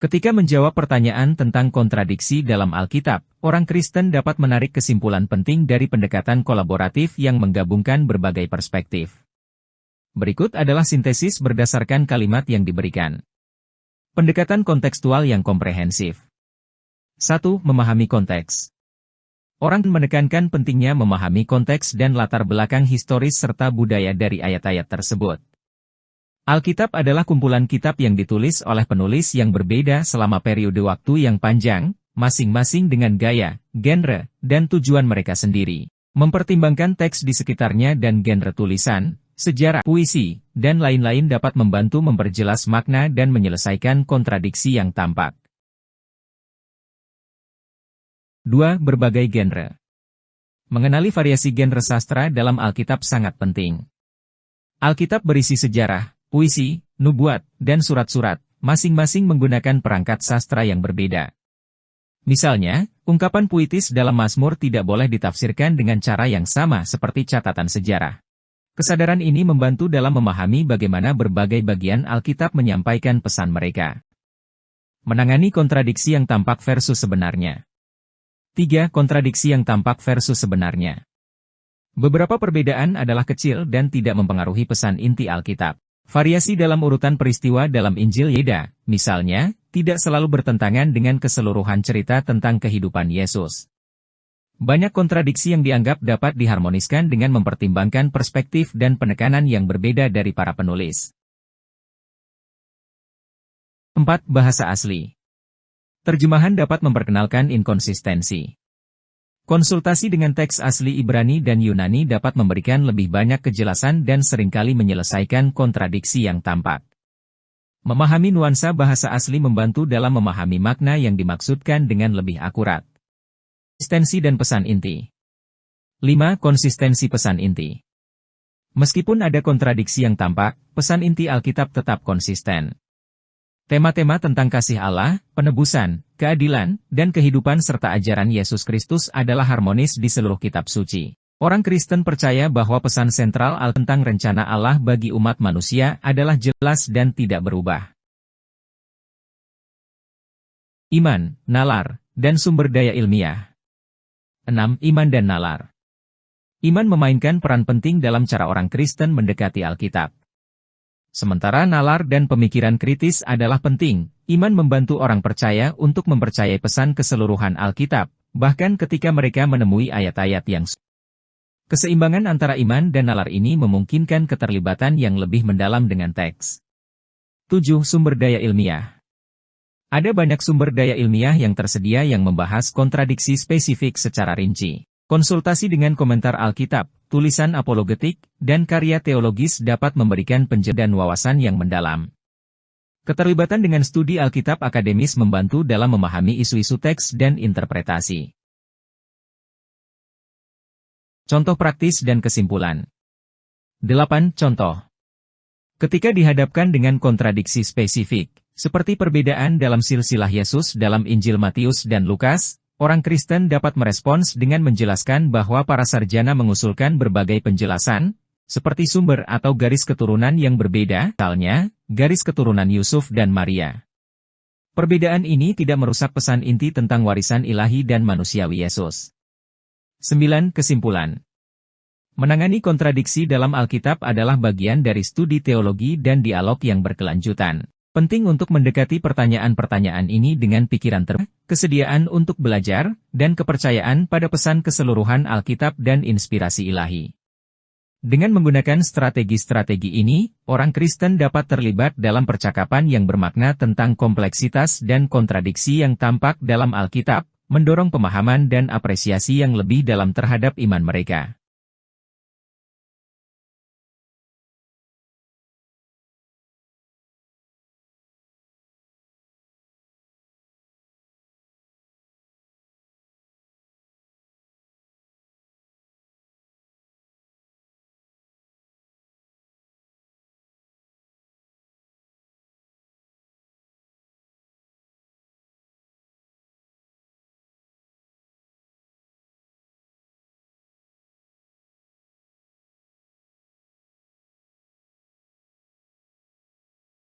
Ketika menjawab pertanyaan tentang kontradiksi dalam Alkitab, orang Kristen dapat menarik kesimpulan penting dari pendekatan kolaboratif yang menggabungkan berbagai perspektif. Berikut adalah sintesis berdasarkan kalimat yang diberikan. Pendekatan kontekstual yang komprehensif. 1. Memahami konteks. Orang menekankan pentingnya memahami konteks dan latar belakang historis serta budaya dari ayat-ayat tersebut. Alkitab adalah kumpulan kitab yang ditulis oleh penulis yang berbeda selama periode waktu yang panjang, masing-masing dengan gaya, genre, dan tujuan mereka sendiri. Mempertimbangkan teks di sekitarnya dan genre tulisan, sejarah, puisi, dan lain-lain dapat membantu memperjelas makna dan menyelesaikan kontradiksi yang tampak. 2. Berbagai genre. Mengenali variasi genre sastra dalam Alkitab sangat penting. Alkitab berisi sejarah, puisi, nubuat, dan surat-surat, masing-masing menggunakan perangkat sastra yang berbeda. Misalnya, ungkapan puitis dalam Mazmur tidak boleh ditafsirkan dengan cara yang sama seperti catatan sejarah. Kesadaran ini membantu dalam memahami bagaimana berbagai bagian Alkitab menyampaikan pesan mereka. Menangani kontradiksi yang tampak versus sebenarnya. 3. Kontradiksi yang tampak versus sebenarnya. Beberapa perbedaan adalah kecil dan tidak mempengaruhi pesan inti Alkitab. Variasi dalam urutan peristiwa dalam Injil Yeda, misalnya, tidak selalu bertentangan dengan keseluruhan cerita tentang kehidupan Yesus. Banyak kontradiksi yang dianggap dapat diharmoniskan dengan mempertimbangkan perspektif dan penekanan yang berbeda dari para penulis. 4. Bahasa asli. Terjemahan dapat memperkenalkan inkonsistensi. Konsultasi dengan teks asli Ibrani dan Yunani dapat memberikan lebih banyak kejelasan dan seringkali menyelesaikan kontradiksi yang tampak. Memahami nuansa bahasa asli membantu dalam memahami makna yang dimaksudkan dengan lebih akurat. Konsistensi dan pesan inti. 5. Konsistensi pesan inti. Meskipun ada kontradiksi yang tampak, pesan inti Alkitab tetap konsisten. Tema-tema tentang kasih Allah, penebusan, keadilan, dan kehidupan serta ajaran Yesus Kristus adalah harmonis di seluruh kitab suci. Orang Kristen percaya bahwa pesan sentral tentang rencana Allah bagi umat manusia adalah jelas dan tidak berubah. Iman, nalar, dan sumber daya ilmiah. 6. Iman dan nalar. Iman memainkan peran penting dalam cara orang Kristen mendekati Alkitab. Sementara nalar dan pemikiran kritis adalah penting, iman membantu orang percaya untuk mempercayai pesan keseluruhan Alkitab, bahkan ketika mereka menemui ayat-ayat yang sulit. Keseimbangan antara iman dan nalar ini memungkinkan keterlibatan yang lebih mendalam dengan teks. 7. Sumber daya ilmiah. Ada banyak sumber daya ilmiah yang tersedia yang membahas kontradiksi spesifik secara rinci. Konsultasi dengan komentar Alkitab, tulisan apologetik, dan karya teologis dapat memberikan penjelasan wawasan yang mendalam. Keterlibatan dengan studi Alkitab akademis membantu dalam memahami isu-isu teks dan interpretasi. Contoh praktis dan kesimpulan. 8. Contoh. Ketika dihadapkan dengan kontradiksi spesifik, seperti perbedaan dalam silsilah Yesus dalam Injil Matius dan Lukas, orang Kristen dapat merespons dengan menjelaskan bahwa para sarjana mengusulkan berbagai penjelasan, seperti sumber atau garis keturunan yang berbeda, misalnya, garis keturunan Yusuf dan Maria. Perbedaan ini tidak merusak pesan inti tentang warisan ilahi dan manusiawi Yesus. 9. Kesimpulan. Menangani kontradiksi dalam Alkitab adalah bagian dari studi teologi dan dialog yang berkelanjutan. Penting untuk mendekati pertanyaan-pertanyaan ini dengan pikiran terbuka, kesediaan untuk belajar, dan kepercayaan pada pesan keseluruhan Alkitab dan inspirasi ilahi. Dengan menggunakan strategi-strategi ini, orang Kristen dapat terlibat dalam percakapan yang bermakna tentang kompleksitas dan kontradiksi yang tampak dalam Alkitab, mendorong pemahaman dan apresiasi yang lebih dalam terhadap iman mereka.